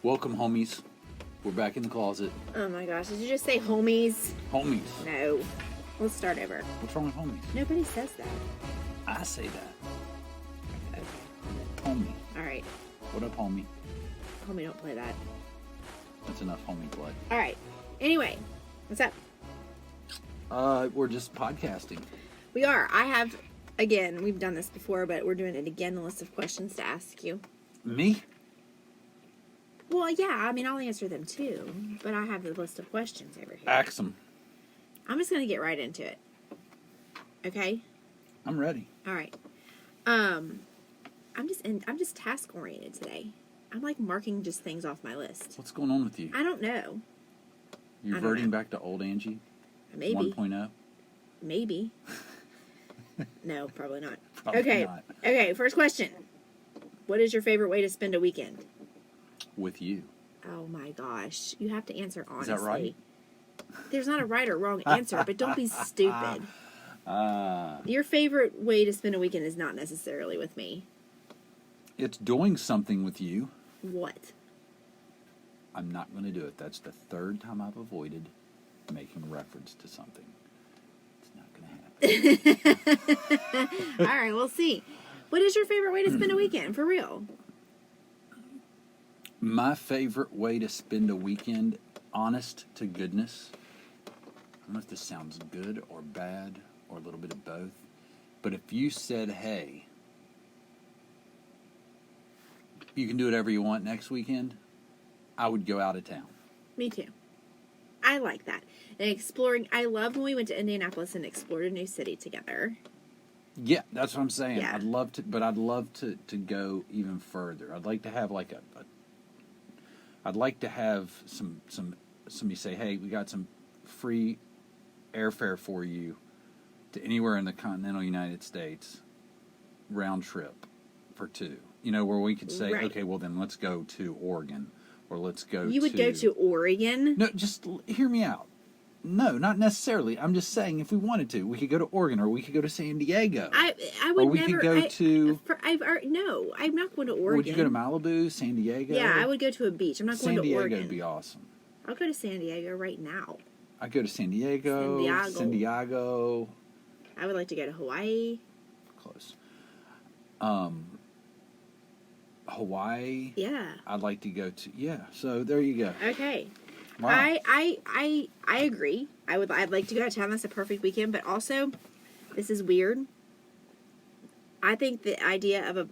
Welcome, homies. We're back in the closet. Oh my gosh, did you just say homies? Homies. No. Let's start over. What's wrong with homies? Nobody says that. I say that. Okay. Homie. Alright. What up, homie? Homie, don't play that. That's enough homie play. Alright. Anyway, what's up? We're just podcasting. We are. I have, again, we've done this before, but we're doing it again, a list of questions to ask you. Me? Well, yeah, I mean, I'll answer them too, but I have the list of questions over here. Ax 'em. I'm just going to get right into it. Okay? I'm ready. All right. I'm just task oriented today. I'm like marking just things off my list. What's going on with you? I don't know. You're reverting back to old Angie? Maybe. 1.0? Maybe. No, probably not. Probably okay. not. Okay, first question. What is your favorite way to spend a weekend? With you. Oh my gosh. You have to answer honestly. Is that right? There's not a right or wrong answer, but don't be stupid. Your favorite way to spend a weekend is not necessarily with me. It's doing something with you. What? I'm not going to do it. That's the third time I've avoided making reference to something. It's not going to happen. All right, we'll see. What is your favorite way to spend a weekend, for real? My favorite way to spend a weekend, honest to goodness, I don't know if this sounds good or bad or a little bit of both, but if you said, hey, you can do whatever you want next weekend, I would go out of town. Me too. I like that. And exploring, I love when we went to Indianapolis and explored a new city together. Yeah, that's what I'm saying. Yeah. I'd love to go even further. I'd like to have like I'd like to have somebody say, hey, we got some free airfare for you to anywhere in the continental United States, round trip for two. You know, where we could say, Right. okay, well then let's go to Oregon, or let's go You would go to Oregon? No, just hear me out. No, not necessarily. I'm just saying if we wanted to, we could go to Oregon, or we could go to San Diego. I would or we never. could go to... No, I'm not going to Oregon. Would you go to Malibu, San Diego? Yeah, I would go to a beach. I'm not going to Oregon. San Diego would be awesome. I'll go to San Diego right now. I'd go to San Diego. San Diego. I would like to go to Hawaii. Close. Hawaii. Yeah. I'd like to go to... Yeah, so there you go. Okay. Wow. I agree. I'd like to go out of town. That's a perfect weekend. But also, this is weird. I think the idea of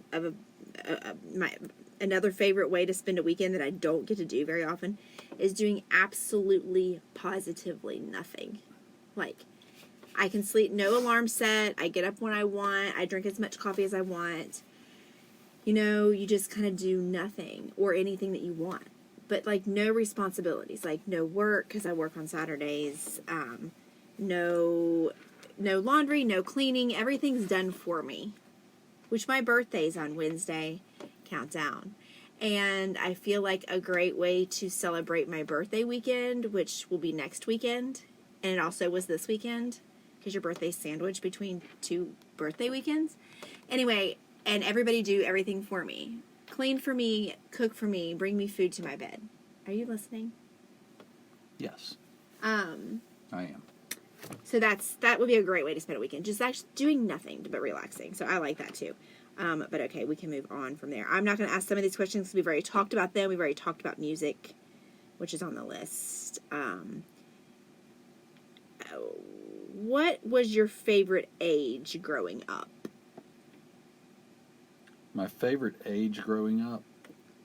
another favorite way to spend a weekend that I don't get to do very often is doing absolutely positively nothing. Like, I can sleep, no alarm set. I get up when I want. I drink as much coffee as I want. You know, you just kind of do nothing or anything that you want. But, like, no responsibilities. Like, no work, because I work on Saturdays. No laundry, no cleaning. Everything's done for me. Which my birthday's on Wednesday. Countdown. And I feel like a great way to celebrate my birthday weekend, which will be next weekend. And it also was this weekend. Because your birthday's sandwiched between two birthday weekends. Anyway, and everybody do everything for me. Clean for me, cook for me, bring me food to my bed. Are you listening? Yes. I am. So that would be a great way to spend a weekend. Just actually doing nothing but relaxing. So I like that too. But okay, we can move on from there. I'm not going to ask some of these questions because we've already talked about them. We've already talked about music, which is on the list. What was your favorite age growing up? My favorite age growing up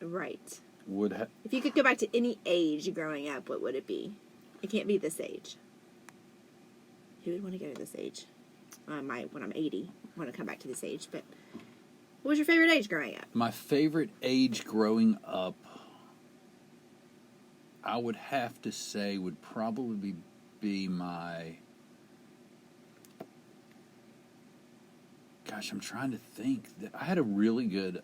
Right. would have... If you could go back to any age growing up, what would it be? It can't be this age. Who would want to go to this age? When I'm 80, I want to come back to this age. But what was your favorite age growing up? My favorite age growing up, I would have to say, would probably be my... Gosh, I'm trying to think. I had a really good...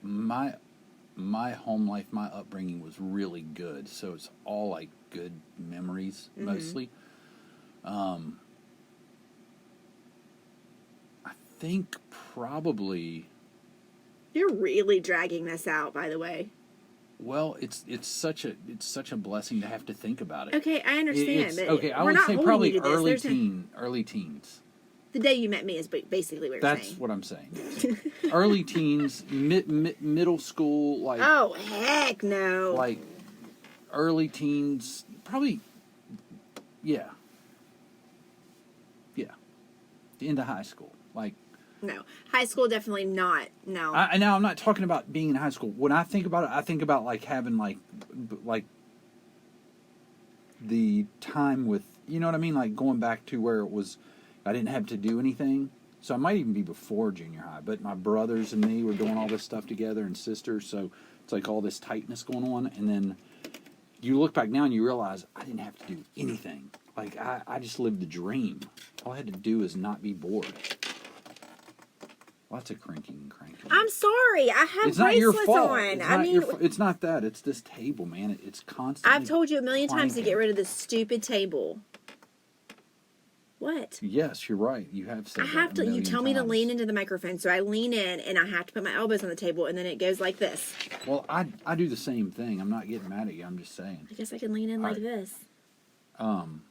My home life, my upbringing was really good. So it's all like good memories, mostly. I think probably You're really dragging this out, by the way. Well, it's such a blessing to have to think about it. Okay, I understand. But Okay, I we're would not say holding probably you to this. early teens. The day you met me is basically what you're That's saying. what I'm saying. Early teens, middle school, like Oh, heck no. like early teens, probably. Yeah. Into high school, like. No. High school, definitely not. No. Now I'm not talking about being in high school. When I think about it, I think about like having like the time with, you know what I mean, like going back to where it was, I didn't have to do anything. So I might even be before junior high, but my brothers and me were doing all this stuff together, and sisters. So it's like all this tightness going on, and then you look back now and you realize I didn't have to do anything. Like I just lived the dream. All I had to do is not be bored. Lots of cranking and cranking. I'm sorry. I have It's not your bracelets fault. on. It's not that. It's this table, man. It's constantly. I've told you a million times to clanking. get rid of this stupid table. What? Yes, you're right. You have said I that have a to. You million tell me to times. lean into the microphone, so I lean in, and I have to put my elbows on the table, and then it goes like this. Well, I do the same thing. I'm not getting mad at you. I'm just saying. I guess I can lean in like Alright. this. Um,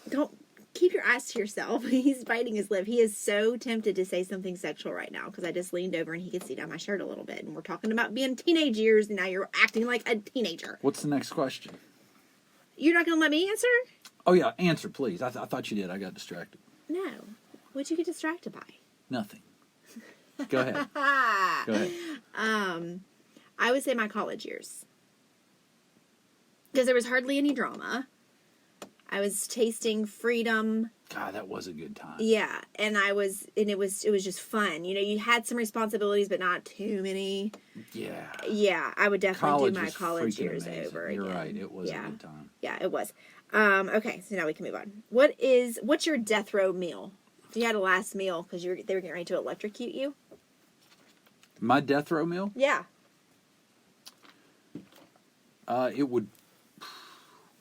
Don't keep your eyes to yourself. He's biting his lip. He is so tempted to say something sexual right now because I just leaned over and he could see down my shirt a little bit. And we're talking about being teenage years, and now you're acting like a teenager. what's the next question? You're not going to let me answer? Oh yeah, answer please. I thought you did. I got distracted. No. What'd you get distracted by? Nothing. Go ahead. Go ahead. I would say my college years. Because there was hardly any drama. I was tasting freedom. God, that was a good time. Yeah, and it was just fun. You know, you had some responsibilities, but not too many. Yeah. Yeah, I would definitely do my was college freaking years amazing. over You're again. right. It was Yeah. a good time. Yeah, it was. Okay, so now we can move on. What's your death row meal? If you had a last meal because they were getting ready to electrocute you. My death row meal? Yeah. It would.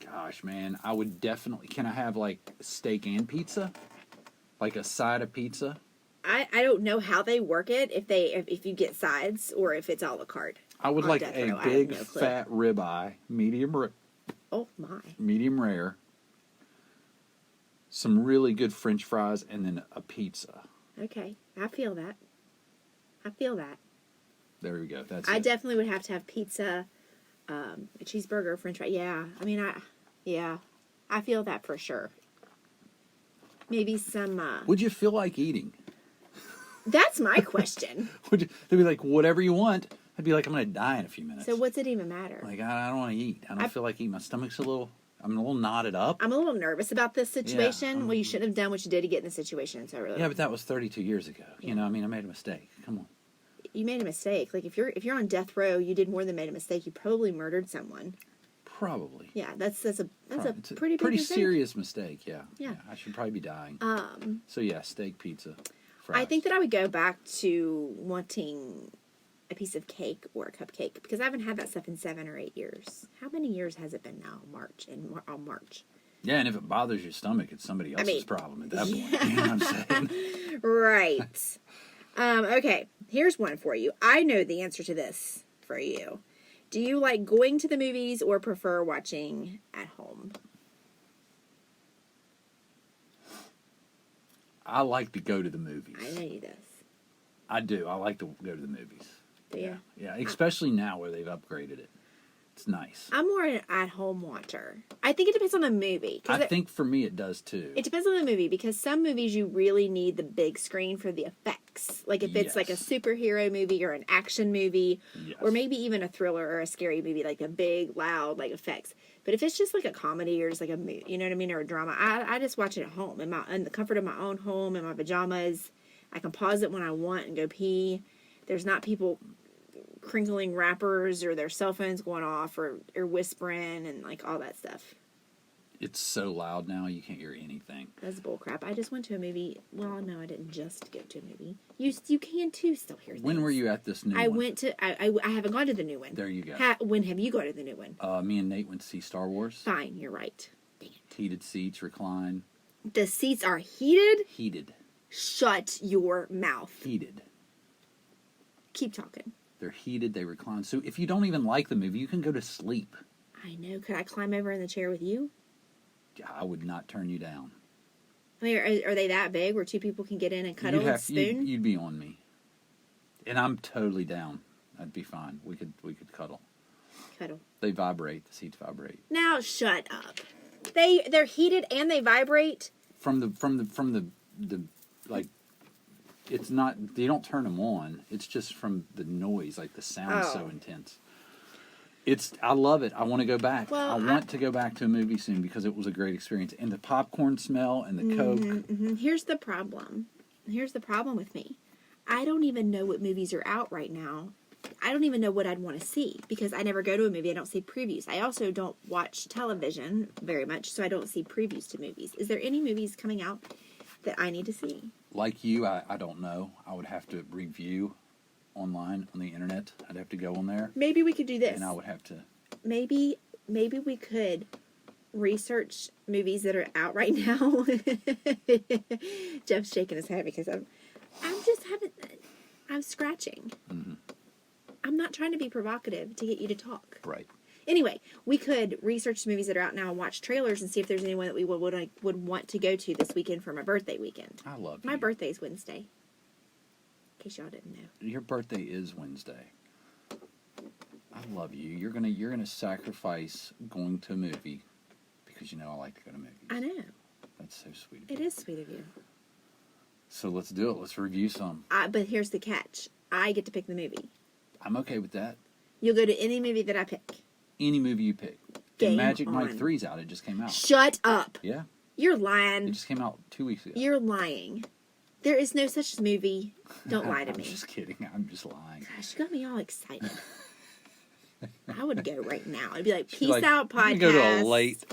Gosh, man, I would definitely. Can I have like steak and pizza? Like a side of pizza? I don't know how they work it if you get sides or if it's a la carte. I would On like death a row, I have big no clue. fat ribeye, Oh my. medium rare, some really good French fries, and then a pizza. Okay, I feel that. I feel that. There we go. That's I it. definitely would have to have pizza, a cheeseburger, French fry. Yeah, I mean, I feel that for sure. Maybe some. Would you feel like eating? That's my question. Would you? They'd be like, whatever you want. I'd be like, I'm gonna die in a few minutes. So what's it even matter? Like I don't want to eat. I don't feel like eating. My stomach's I'm a little knotted up. I'm a little nervous about this situation. Yeah. Well, you shouldn't have done what you did to get in the situation. So I really, Yeah, but that was 32 years ago. You know, I mean, I made a mistake. Come on. you made a mistake. Like if you're on death row, you did more than made a mistake. You probably murdered someone. Probably. Yeah, that's a It's pretty big mistake. serious mistake. Yeah. Yeah. I should probably be dying. Um, So yeah, steak, pizza, fries. I think that I would go back to wanting a piece of cake or a cupcake because I haven't had that stuff in 7 or 8 years. How many years has it been now? March. Yeah, and if it bothers your stomach, it's somebody else's problem at that point. yeah. You know what I'm saying? Right. Okay, here's one for you. I know the answer to this for you. Do you like going to the movies or prefer watching at home? I like to go to the movies. I know you this. I do. I like to go to the movies. Do you? Yeah, especially now where they've upgraded it. It's nice. I'm more an at-home watcher. I think it depends on the movie. I think for me it does too. It depends on the movie because some movies you really need the big screen for the effects. Like if it's like a Yes. superhero movie or an action movie Yes. or maybe even a thriller or a scary movie, like a big, loud, like effects. But if it's just like a comedy or just like you know what I mean, or a drama, I just watch it at home in the comfort of my own home in my pajamas. I can pause it when I want and go pee. There's not people crinkling wrappers or their cell phones going off or whispering and like all that stuff. It's so loud now you can't hear anything. That's bullcrap. I just went to a movie. Well, no, I didn't just go to a movie. You can too still hear things. When were you at this new I one? went to. I haven't gone to the new one. There you go. When have you gone to the new one? Me and Nate went to see Star Wars. Fine, you're right. Dang it. Heated seats, recline. The seats are heated. Heated. Shut your mouth. Heated. Keep talking. They're heated. They recline. So if you don't even like the movie, you can go to sleep. I know. Could I climb over in the chair with you? I would not turn you down. I mean, are they that big where two people can get in and cuddle and spoon? You'd be on me, and I'm totally down. I'd be fine. We could cuddle. Cuddle. They vibrate. The seats vibrate. Now shut up. They're heated and they vibrate. From the like, it's not. You don't turn them on. It's just from the noise. Like the sound's so intense. I love it. I want to go back. Well, I want to go back to a movie soon because it was a great experience. And the popcorn smell and the Coke. Mm-hmm. Here's the problem. Here's the problem with me. I don't even know what movies are out right now. I don't even know what I'd want to see because I never go to a movie. I don't see previews. I also don't watch television very much, so I don't see previews to movies. Is there any movies coming out that I need to see? Like you, I don't know. I would have to review online on the internet. I'd have to go on there. Maybe we could do this. And I would have to. Maybe we could research movies that are out right now. Jeff's shaking his head because I'm scratching. Mm-hmm. I'm not trying to be provocative to get you to talk. Right. Anyway, we could research movies that are out now and watch trailers and see if there's anyone that we would want to go to this weekend for my birthday weekend. I love my birthday's Wednesday. In case y'all didn't know. Your birthday is Wednesday. I love you. You're gonna sacrifice going to a movie because you know I like to go to movies. I know. That's so sweet of you. It is sweet of you. So let's do it. Let's review some. But here's the catch. I get to pick the movie. I'm okay with that. You'll go to any movie that I pick. Any movie you pick. Game and Magic on. Mike 3's out. It just came out. Shut up. Yeah. You're lying. It just came out 2 weeks ago. You're lying. There is no such movie. Don't lie to me. I'm just kidding. I'm just lying. Gosh, you got me all excited. I would go right now. I'd be like, peace like, out, podcast. Go to a late.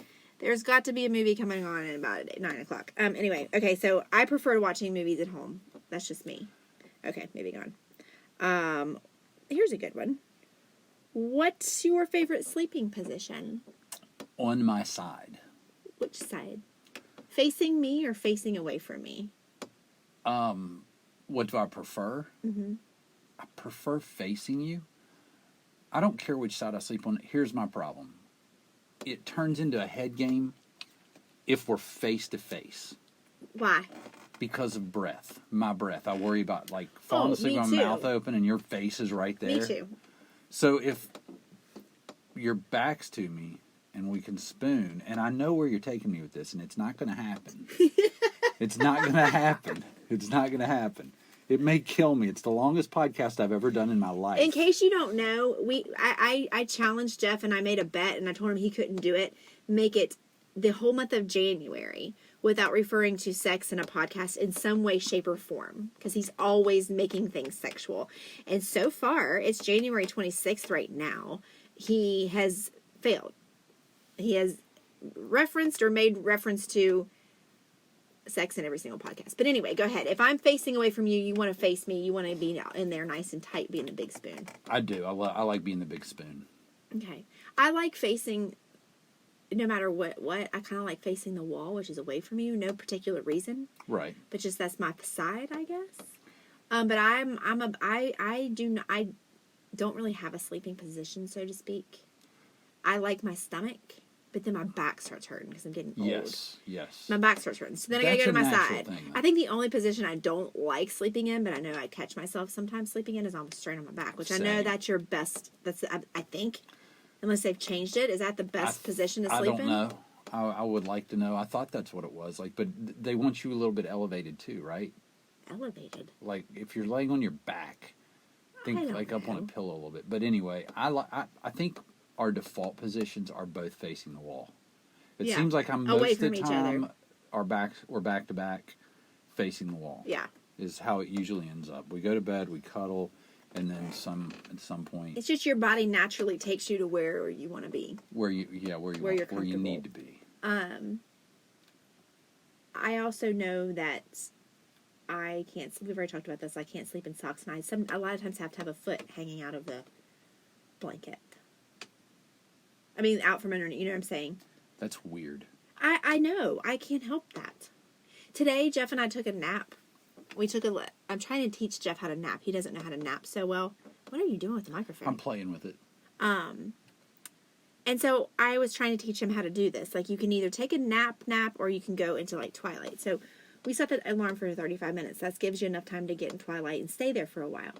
There's got to be a movie coming on at about 9 o'clock. Anyway, okay, so I prefer watching movies at home. That's just me. Okay, moving on. Here's a good one. What's your favorite sleeping position? On my side. Which side? Facing me or facing away from me? What do I prefer? Mm-hmm. I prefer facing you. I don't care which side I sleep on. Here's my problem. It turns into a head game if we're face to face. Why? Because of breath. My breath. I worry about falling asleep with my mouth open and your face is right there. Me too. So if your back's to me and we can spoon, and I know where you're taking me with this, and it's not going to happen. It's not going to happen. It's not going to happen. It may kill me. It's the longest podcast I've ever done in my life. In case you don't know, I challenged Jeff and I made a bet and I told him he couldn't do it. Make it the whole month of January without referring to sex in a podcast in some way, shape, or form. Because he's always making things sexual. And so far, it's January 26th right now. He has failed. He has referenced or made reference to sex in every single podcast. But anyway, go ahead. If I'm facing away from you, you want to face me. You want to be in there nice and tight, being a big spoon. I do. I like being the big spoon. Okay. I like facing, no matter what, I kind of like facing the wall, which is away from you. No particular reason. Right. But just that's my side, I guess. But I don't really have a sleeping position, so to speak. I like my stomach. But then my back starts hurting because I'm getting old. Yes. My back starts hurting. So then I gotta go to my side. Thing, I think the only position I don't like sleeping in, but I know I catch myself sometimes sleeping in, is almost straight on my back. Which I know that's your best, I think. Unless they've changed it. Is that the best position to sleep in? I don't know. I would like to know. I thought that's what it was. But they want you a little bit elevated too, right? Elevated? Like if you're laying on your back, think up on a pillow a little bit. But anyway, I think our default positions are both facing the wall. It seems like I'm most of the time we're back to back facing the wall. Yeah. Is how it usually ends up. We go to bed, we cuddle, and then at some point it's just your body naturally takes you to where you want to be. Where you need to be. I also know that I can't sleep. We've already talked about this. I can't sleep in socks, and a lot of times have to have a foot hanging out of the blanket. I mean, out from underneath. You know what I'm saying? That's weird. I know. I can't help that. Today, Jeff and I took a nap I'm trying to teach Jeff how to nap. He doesn't know how to nap so well. What are you doing with the microphone? I'm playing with it. And so I was trying to teach him how to do this. Like, you can either take a nap, or you can go into, like, twilight. So we set the alarm for 35 minutes. That gives you enough time to get in twilight and stay there for a while.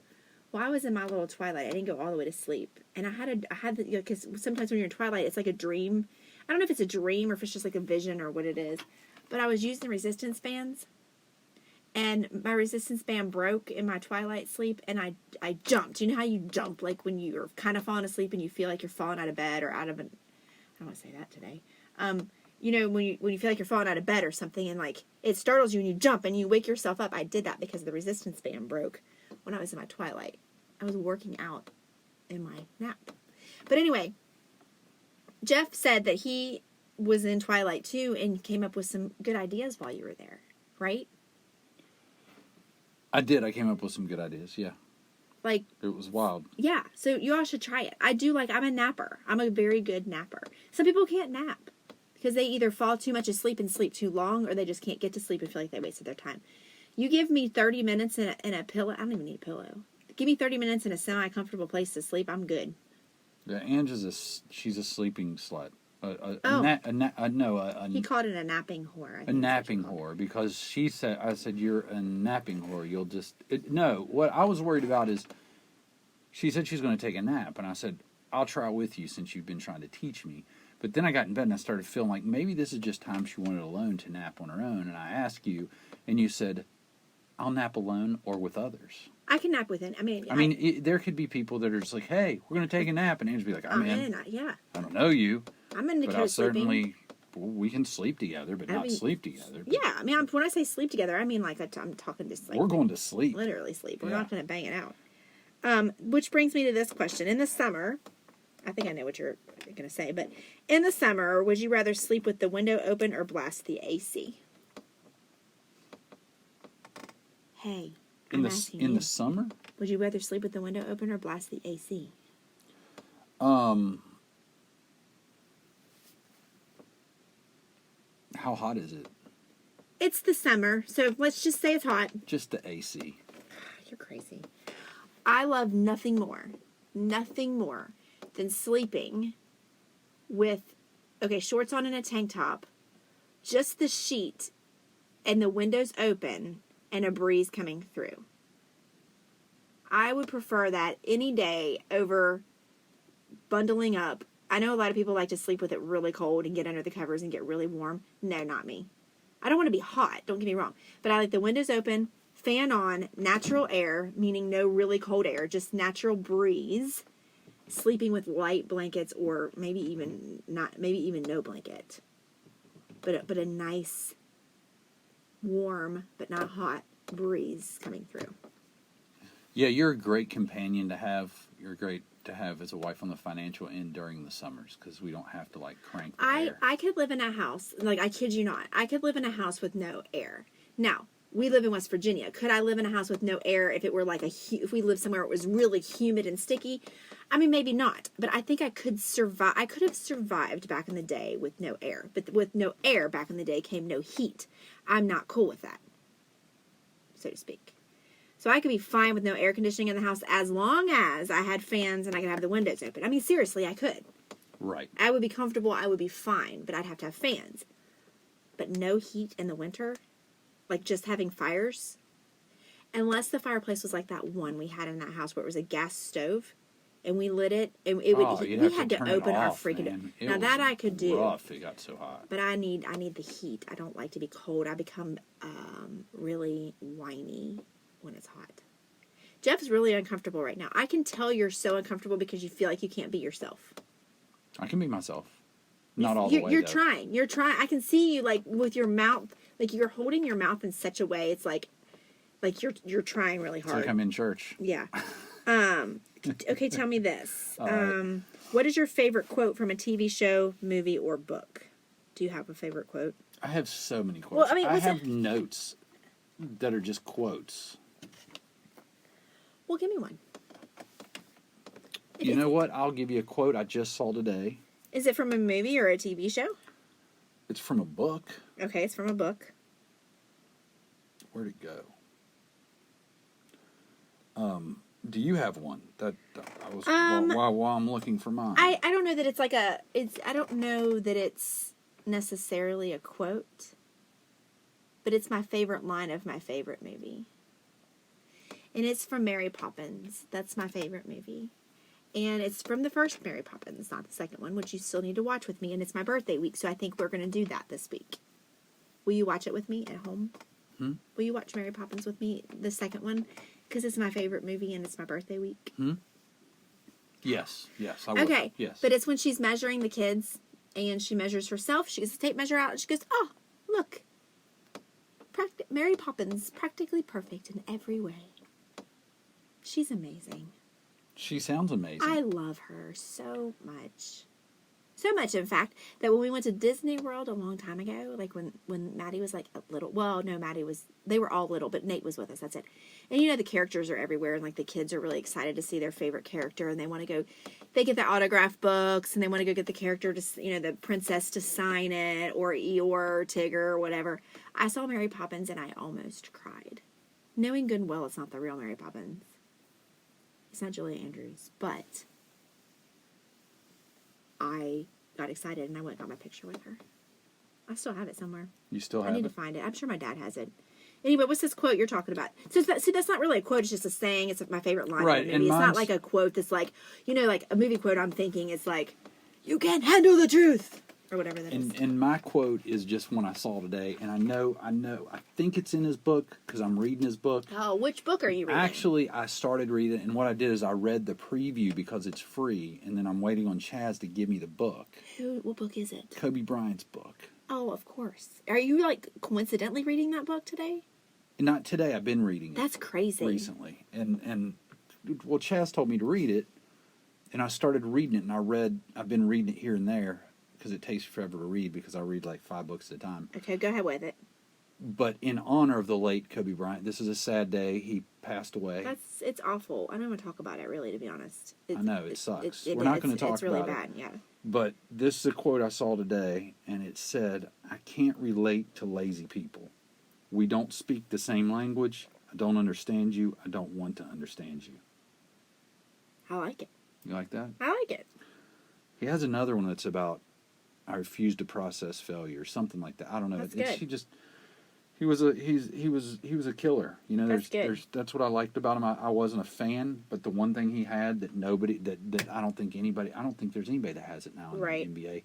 Well, I was in my little twilight. I didn't go all the way to sleep. And I had because sometimes when you're in twilight, it's like a dream. I don't know if it's a dream or if it's just like a vision or what it is. But I was using resistance bands. And my resistance band broke in my twilight sleep, and I jumped. You know how you jump, like when you're kind of falling asleep and you feel like you're falling out of bed or out of an... I don't want to say that today. You know, when you feel like you're falling out of bed or something, and like it startles you and you jump and you wake yourself up. I did that because the resistance band broke when I was in my twilight. I was working out in my nap. But anyway, Jeff said that he was in twilight too and came up with some good ideas while you were there, right? I did. I came up with some good ideas, yeah. Like... It was wild. Yeah, so you all should try it. I'm a napper. I'm a very good napper. Some people can't nap because they either fall too much asleep and sleep too long, or they just can't get to sleep and feel like they wasted their time. You give me 30 minutes in a pillow. I don't even need a pillow. Give me 30 minutes in a semi-comfortable place to sleep. I'm good. Yeah, Angie's she's a sleeping slut. He called it a napping whore. A napping whore, because I said, you're a napping whore. You'll just... No, what I was worried about is, she said she's going to take a nap, and I said, I'll try with you since you've been trying to teach me. But then I got in bed and I started feeling like maybe this is just time she wanted alone to nap on her own, and I asked you, and you said, I'll nap alone or with others. I can nap with it. I mean, there could be people that are just like, hey, we're going to take a nap, and Angie'd be like, I'm in. Yeah. I don't know you. I'm into but I'll certainly, we can sleep together, but not sleep together. Yeah, I mean, when I say sleep together, I mean like I'm talking just like... We're going to sleep. Literally sleep. We're not going to bang it out. Which brings me to this question. In the summer, I think I know what you're going to say, but in the summer, would you rather sleep with the window open or blast the AC? Hey, in the summer? Would you rather sleep with the window open or blast the AC? How hot is it? It's the summer, so let's just say it's hot. Just the AC. You're crazy. I love nothing more than sleeping with, shorts on and a tank top, just the sheet, and the windows open, and a breeze coming through. I would prefer that any day over bundling up. I know a lot of people like to sleep with it really cold and get under the covers and get really warm. No, not me. I don't want to be hot, don't get me wrong. But I like the windows open, fan on, natural air, meaning no really cold air, just natural breeze, sleeping with light blankets or maybe even no blanket. But a nice, warm, but not hot breeze coming through. Yeah, you're a great companion to have. You're great to have as a wife on the financial end during the summers, because we don't have to crank the air. I could live in a house, I kid you not, I could live in a house with no air. Now, we live in West Virginia. Could I live in a house with no air if it were if we lived somewhere where it was really humid and sticky? I mean, maybe not, but I think I could survive. I could have survived back in the day with no air, but with no air back in the day came no heat. I'm not cool with that, so to speak. So I could be fine with no air conditioning in the house as long as I had fans and I could have the windows open. I mean, seriously, I could. Right. I would be comfortable. I would be fine, but I'd have to have fans. But no heat in the winter, just having fires. Unless the fireplace was like that one we had in that house where it was a gas stove, and we lit it, and we had to open our freaking... Now that I could do. Rough. It got so hot. But I need the heat. I don't like to be cold. I become really whiny when it's hot. Jeff's really uncomfortable right now. I can tell you're so uncomfortable because you feel like you can't be yourself. I can be myself. Not all the way, You're trying. You're trying. I can see you with your mouth, you're holding your mouth in such a way. It's like you're trying really hard. It's like I'm in church. Yeah. Okay, tell me this. Right. What is your favorite quote from a TV show, movie, or book? Do you have a favorite quote? I have so many quotes. Well, I mean, I have notes that are just quotes. Well, give me one. You know what? I'll give you a quote I just saw today. Is it from a movie or a TV show? It's from a book. Okay, it's from a book. Where'd it go? Do you have one that I was while I'm looking for mine? I don't know that it's like I don't know that it's necessarily a quote, but it's my favorite line of my favorite movie. And it's from Mary Poppins. That's my favorite movie. And it's from the first Mary Poppins, not the second one, which you still need to watch with me. And it's my birthday week, so I think we're going to do that this week. Will you watch it with me at home? Will you watch Mary Poppins with me, the second one? Because it's my favorite movie and it's my birthday week. Yes, I will. Okay, yes. But it's when she's measuring the kids and she measures herself. She gets the tape measure out and she goes, oh, look. Mary Poppins, practically perfect in every way. She's amazing. She sounds amazing. I love her so much. So much, in fact, that when we went to Disney World a long time ago, like when Maddie was like a little, well, no, they were all little, but Nate was with us, that's it. And you know, the characters are everywhere, and like the kids are really excited to see their favorite character, and they want to go, they get the autograph books, and they want to go get the character to, you know, the princess to sign it, or Eeyore, or Tigger, or whatever. I saw Mary Poppins, and I almost cried. Knowing good and well it's not the real Mary Poppins. It's not Julia Andrews, but I got excited and I went and got my picture with her. I still have it somewhere. You still have it? I need to find it. I'm sure my dad has it. Anyway, what's this quote you're talking about? So that's not really a quote. It's just a saying. It's my favorite line. Right. Maybe it's not like a quote that's like, you know, like a movie quote I'm thinking is like, you can't handle the truth. Or whatever that is. And my quote is just one I saw today. And I think it's in his book because I'm reading his book. Oh, which book are you reading? Actually, I started reading it. And what I did is I read the preview because it's free. And then I'm waiting on Chaz to give me the book. What book is it? Kobe Bryant's book. Oh, of course. Are you like coincidentally reading that book today? Not today. I've been reading it. That's crazy. Recently. And well, Chaz told me to read it. And I started reading it. And I've been reading it here and there. Because it takes forever to read because I read like 5 books at a time. Okay, go ahead with it. But in honor of the late Kobe Bryant, this is a sad day. He passed away. It's awful. I don't want to talk about it, really, to be honest. I know, it sucks. We're not going to talk about it. It's really bad, yeah. But this is a quote I saw today, and it said, I can't relate to lazy people. We don't speak the same language. I don't understand you. I don't want to understand you. I like it. You like that? I like it. He has another one that's about I refuse to process failure, something like that. I don't know. That's good. He was a killer. You know, that's what I liked about him. I wasn't a fan, but the one thing he had that I don't think there's anybody that has it now in the NBA.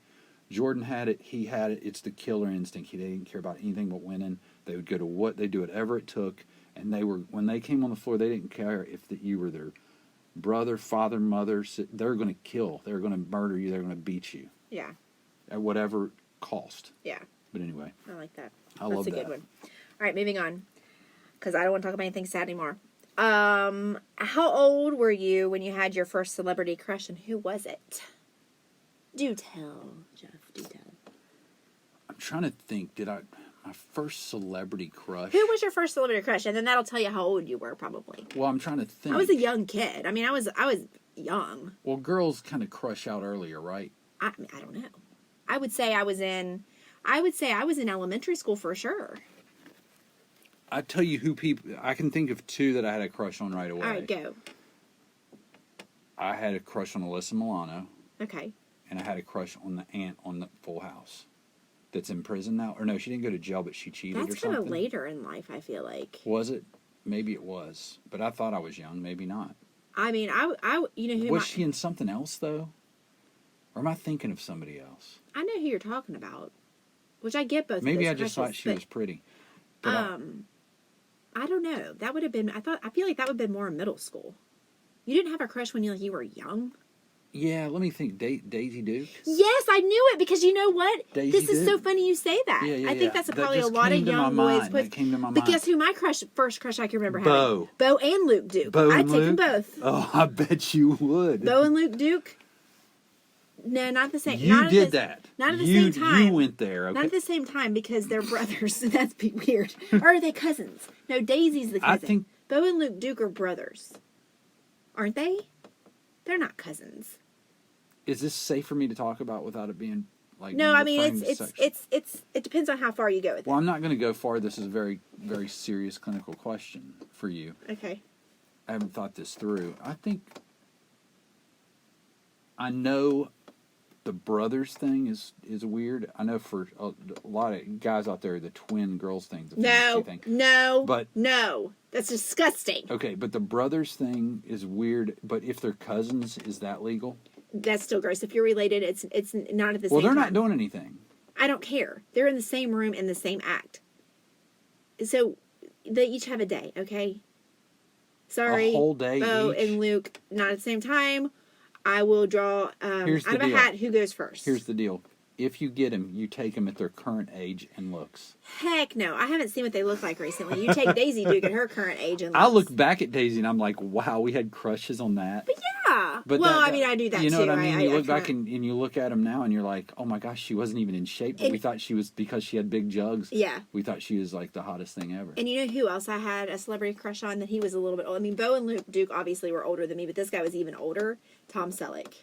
Jordan had it. He had it. It's the killer instinct. They didn't care about anything but winning. They would go to they do whatever it took, and when they came on the floor, they didn't care if you were their brother, father, mother. They're going to kill. They're going to murder you. They're going to beat you. Yeah. At whatever cost. Yeah. But anyway. I like that. That's a good one. All right, moving on. Because I don't want to talk about anything sad anymore. How old were you when you had your first celebrity crush, and who was it? Do tell, Jeff. Do tell. I'm trying to think. My first celebrity crush? Who was your first celebrity crush? And then that'll tell you how old you were, probably. Well, I'm trying to think. I was a young kid. I mean, I was young. Well, girls kind of crush out earlier, right? I don't know. I would say I was in elementary school for sure. I tell you I can think of 2 that I had a crush on right away. All right, go. I had a crush on Alyssa Milano. Okay. And I had a crush on the aunt on the Full House. That's in prison now. Or no, she didn't go to jail, but she cheated or something. That's kind of later in life, I feel like. Was it? Maybe it was. But I thought I was young. Maybe not. I mean, you know who... Was she in something else, though? Or am I thinking of somebody else? I know who you're talking about. Which I get both. Maybe I just thought she was pretty. But I don't know. That would have been... I feel like that would have been more in middle school. You didn't have a crush when you were young? Yeah, let me think. Daisy Duke? Yes, I knew it because you know what? This is so funny you say that. Yeah, I think that's probably a lot of young boys put. That came to my mind. But guess who my first crush I can remember having? Bo and Luke Duke. I'd take them both. Oh, I bet you would. Bo and Luke Duke? No, not the same. You did that. Not at the same time. You went there, okay? Not at the same time because they're brothers. That's weird. Or are they cousins? No, Daisy's the cousin. I think Bo and Luke Duke are brothers. Aren't they? They're not cousins. Is this safe for me to talk about without it being like? No, I mean it depends on how far you go with it. Well, I'm not going to go far. This is a very, very serious clinical question for you. Okay. I haven't thought this through. I know the brothers thing is weird. I know for a lot of guys out there, the twin girls thing, the fantasy thing. No, that's disgusting. Okay, but the brothers thing is weird. But if they're cousins, is that legal? That's still gross. If you're related, it's not at the same time. Well, they're not doing anything. I don't care. They're in the same room in the same act. So they each have a day, okay? Sorry. A whole day Bo each? and Luke, not at the same time. I will draw out of a hat who goes first. Here's the deal. If you get them, you take them at their current age and looks. Heck no. I haven't seen what they look like recently. You take Daisy Duke at her current age and looks. I look back at Daisy and I'm like, wow, we had crushes on that. But yeah. But well, I mean, I do that too. You know what I mean? You look kinda... back and you look at them now and you're like, oh my gosh, she wasn't even in shape. But we thought she was, because she had big jugs. Yeah. We thought she was like the hottest thing ever. And you know who else I had a celebrity crush on that he was a little bit old? I mean, Bo and Luke Duke obviously were older than me, but this guy was even older. Tom Selleck.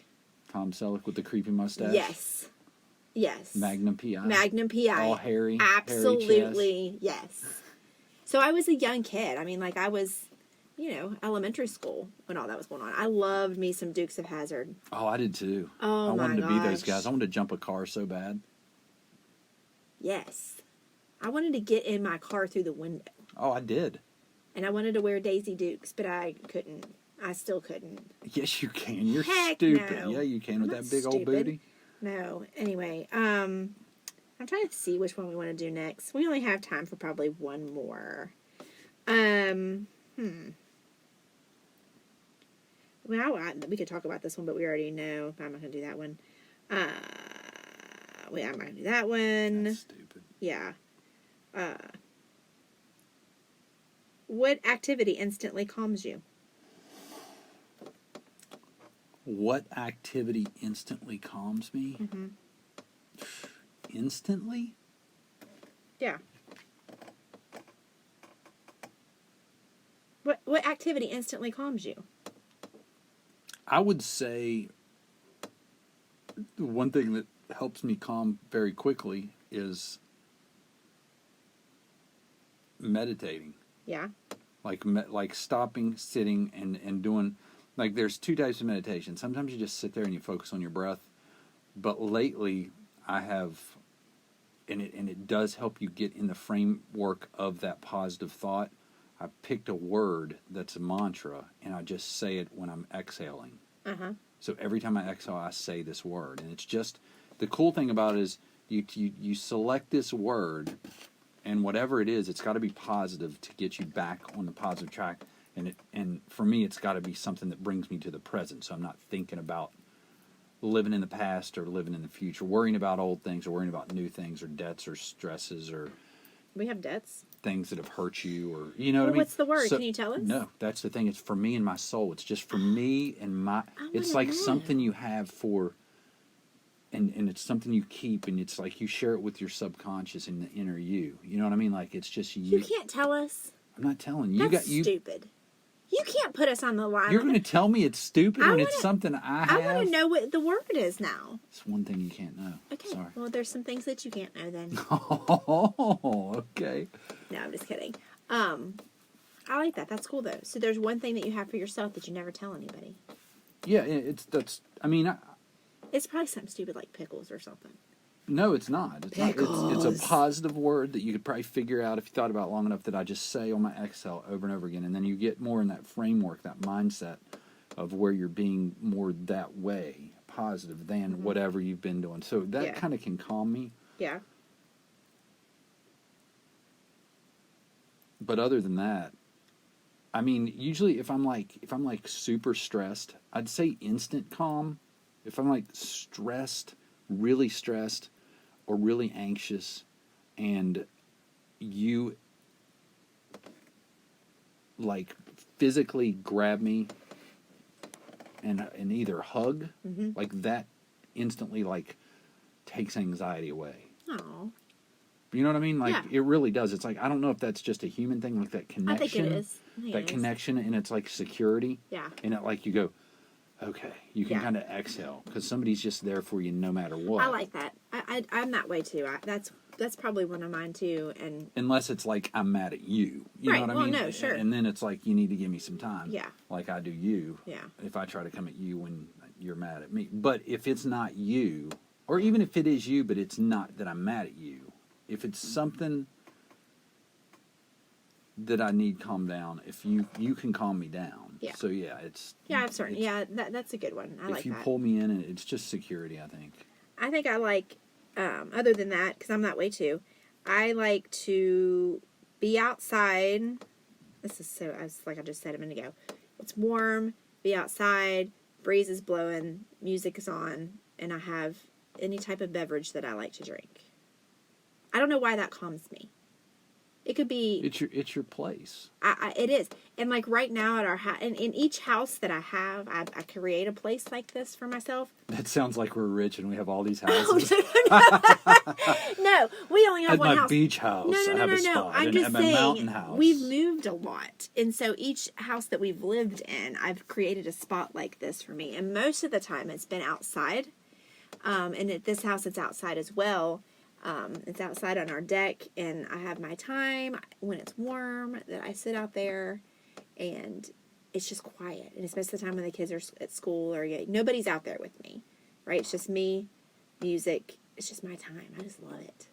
Tom Selleck with the creepy mustache? Yes. Yes. Magnum P.I. Magnum P.I. All hairy. Absolutely. Hairy chest. Yes. So I was a young kid. I mean, like I was, elementary school when all that was going on. I loved me some Dukes of Hazzard. Oh, I did too. Oh, I wanted to be those gosh. guys. I wanted to jump a car so bad. Yes. I wanted to get in my car through the window. Oh, I did. And I wanted to wear Daisy Dukes, but I couldn't. I still couldn't. Yes, you can. You're Heck stupid. no. Yeah, you can with I'm that not big old stupid. booty. No. Anyway, I'm trying to see which one we want to do next. We only have time for probably one more. Well, we could talk about this one, but we already know. I'm not going to do that one. I'm not going to do that one. That's stupid. Yeah. What activity instantly calms you? What activity instantly calms me? Mm-hmm. Instantly? Yeah. What activity instantly calms you? I would say the one thing that helps me calm very quickly is meditating. Yeah. Like stopping, sitting, and doing. Like there's two types of meditation. Sometimes you just sit there and you focus on your breath. But lately, I have, and it does help you get in the framework of that positive thought. I picked a word that's a mantra, and I just say it when I'm exhaling. Uh-huh. So every time I exhale, I say this word. And it's just, the cool thing about it is you select this word, and whatever it is, it's got to be positive to get you back on the positive track. And for me, it's got to be something that brings me to the present. So I'm not thinking about living in the past or living in the future, worrying about old things or worrying about new things or debts or stresses or We have debts. things that have hurt you or, you know what I mean? What's the word? So, Can you tell us? No, that's the thing. It's for me and my soul. It's just for me and my, it's like something you have for, and it's something you keep, and it's like you share it with your subconscious and the inner you. You know what I mean? Like it's just you. You can't tell us. I'm not telling you. That's stupid. You can't put us on the line. You're going to tell me it's stupid when it's something I have? I want to know what the word is now. It's one thing you can't know. Okay. Sorry. Well, there's some things that you can't know then. Oh, okay. No, I'm just kidding. I like that. That's cool though. So there's one thing that you have for yourself that you never tell anybody. Yeah, It's probably something stupid like pickles or something. No, it's not. It's Pickles. not. It's a positive word that you could probably figure out if you thought about it long enough that I just say on my exhale over and over again. And then you get more in that framework, that mindset of where you're being more that way, positive than whatever you've been doing. So that kind of can calm me. Yeah. But other than that, I mean, usually if I'm like super stressed, I'd say instant calm. If I'm like stressed, really stressed, or really anxious, and you like physically grab me and either hug, like that instantly like takes anxiety away. Oh. You know what I mean? Like it really does. It's like I don't know if that's just a human thing, like that connection. I think it is. That connection, and it's like security. Yeah. And it like you go, okay, you can kind of exhale because somebody's just there for you no matter what. I like that. I I'm that way too. That's probably one of mine too. And unless it's like I'm mad at you. You right, know what well, I mean? no, sure. And then it's like you need to give me some time. Yeah. Like I do you. Yeah. If I try to come at you when you're mad at me. But if it's not you, or even if it is you, but it's not that I'm mad at you, if it's something that I need calm down, if you can calm me down. Yeah. So yeah, it's yeah, that's a good one. I like that. if you pull me in, and it's just security, I think. I think I like, other than that, because I'm that way too, I like to be outside. This is so, like I just said a minute ago. It's warm, be outside, breeze is blowing, music is on, and I have any type of beverage that I like to drink. I don't know why that calms me. It could be... It's your place. It is. And like right now at our house, in each house that I have, I create a place like this for myself. That sounds like we're rich and we have all these houses. No, we only have At one my house. beach house, No, I have a spot. I'm and just at my saying, mountain house. we've moved a lot. And so each house that we've lived in, I've created a spot like this for me. And most of the time it's been outside. And at this house, it's outside as well. It's outside on our deck, and I have my time when it's warm that I sit out there, and it's just quiet. And it's most of the time when the kids are at school or nobody's out there with me, right? It's just me, music. It's just my time. I just love it.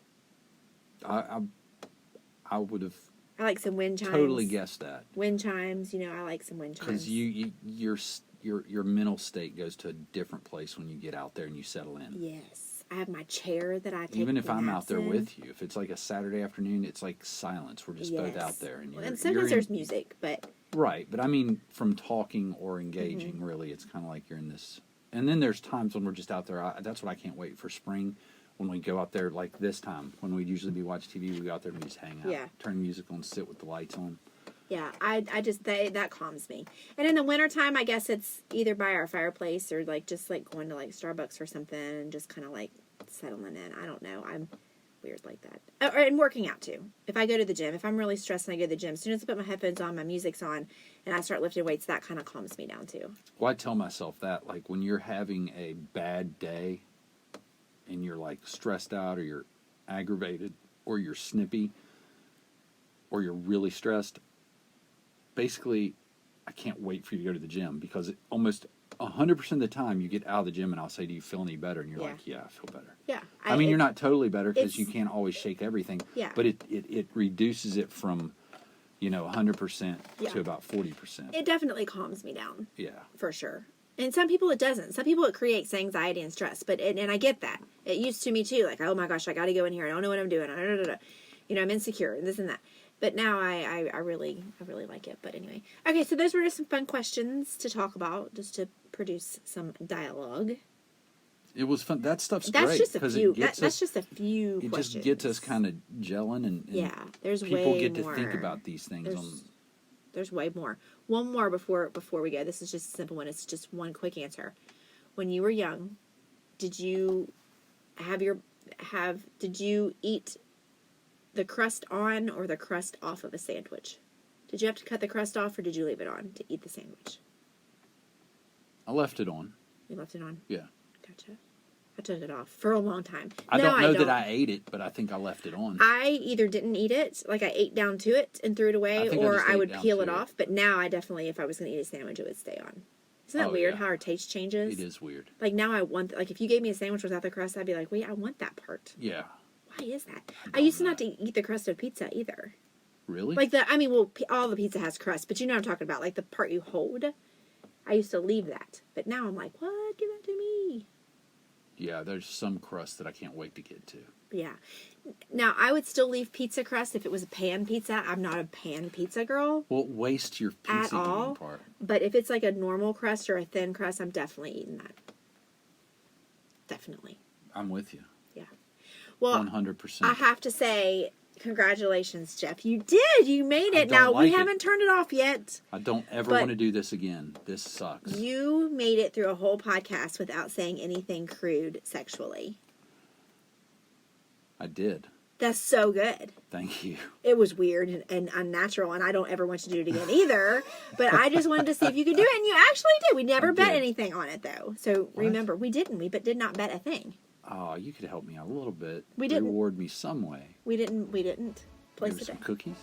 I would have I like some wind chimes. totally guessed that. Wind chimes, I like some wind chimes. Because your mental state goes to a different place when you get out there and you settle in. Yes. I have my chair that I take Even if I'm naps out there in. with you, if it's like a Saturday afternoon, it's like silence. We're just both out there, and and sometimes there's music, but right. But I mean, from talking or engaging, Mm-hmm. really, it's kind of like you're in this. And then there's times when we're just out there. That's what I can't wait for spring, when we go out there like this time. When we'd usually be watching TV, we go out there and we just hang out, turn music on, sit with the lights on. yeah, I just that calms me. And in the wintertime, I guess it's either by our fireplace or like just like going to like Starbucks or something and just kind of like settling in. I don't know. I'm weird like that. And working out too. If I go to the gym, if I'm really stressed and I go to the gym, as soon as I put my headphones on, my music's on, and I start lifting weights, that kind of calms me down too. Well, I tell myself that, like, when you're having a bad day and you're like stressed out or you're aggravated or you're snippy or you're really stressed, basically I can't wait for you to go to the gym, because almost 100% of the time you get out of the gym and I'll say, do you feel any better? And you're like, yeah, I feel better. Yeah. I mean, you're not totally better because you it's- can't always shake everything. Yeah. But it reduces it from, 100% Yeah. to about 40%. It definitely calms me down. Yeah. For sure. And some people it doesn't. Some people it creates anxiety and stress. But and I get that. It used to me too. Like, oh my gosh, I got to go in here. I don't know what I'm doing. I'm insecure and this and that. But now I really like it. But anyway, okay. So those were just some fun questions to talk about, just to produce some dialogue. It was fun. That stuff's That's great just a because few. it gets That's us. just a few. It questions. just gets us kind of gelling, and Yeah, there's people way get more. to think about these things. There's way more. One more before we go. This is just a simple one. It's just one quick answer. When you were young, did you did you eat the crust on or the crust off of a sandwich? Did you have to cut the crust off or did you leave it on to eat the sandwich? I left it on. You left it on? Yeah. Gotcha. I took it off for a long time. I No, don't know that don't. I ate it, but I think I left it on. I either didn't eat it, like I ate down to it and threw it away, think I or just I ate would down peel to it it. off. But now I definitely, if I was going to eat a sandwich, it would stay on. Isn't that Oh, weird yeah. how our taste changes? It is weird. Like now I want, like if you gave me a sandwich without the crust, I'd be like, wait, I want that part. Yeah. Why is that? I don't used to not know. to eat the crust of pizza either. Really? Like all the pizza has crust, but you know what I'm talking about, like the part you hold. I used to leave that, but now I'm like, what? Give that to me. Yeah, there's some crust that I can't wait to get to. Yeah. Now I would still leave pizza crust if it was a pan pizza. I'm not a pan pizza girl Well, waste your pizza at all. eating part. But if it's like a normal crust or a thin crust, I'm definitely eating that. Definitely. I'm with you. Yeah. Well, 100%. I have to say, congratulations, Jeff. You did. You made I it. don't Now, we like it. haven't turned it off yet. I don't ever But- want to do this again. This sucks. You made it through a whole podcast without saying anything crude sexually. I did. That's so good. Thank you. It was weird and unnatural, and I don't ever want to do it again either. But I just wanted to see if you could do it, and you actually did. We never I bet did. anything on it, though. So remember, we didn't. We did not bet a thing. Oh, you could help me out a little bit. We didn't. Reward me some way. We didn't place Give a some bet. cookies.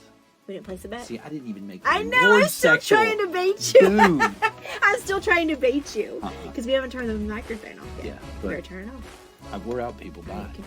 We didn't place a bet. See, I didn't even make the I know. reward I'm still sexual. trying to bait you. Dude. I'm still trying to bait you Uh-uh. because we haven't turned the microphone off yet. Yeah, We better but turn it off. we're out, people. Bye. Okay.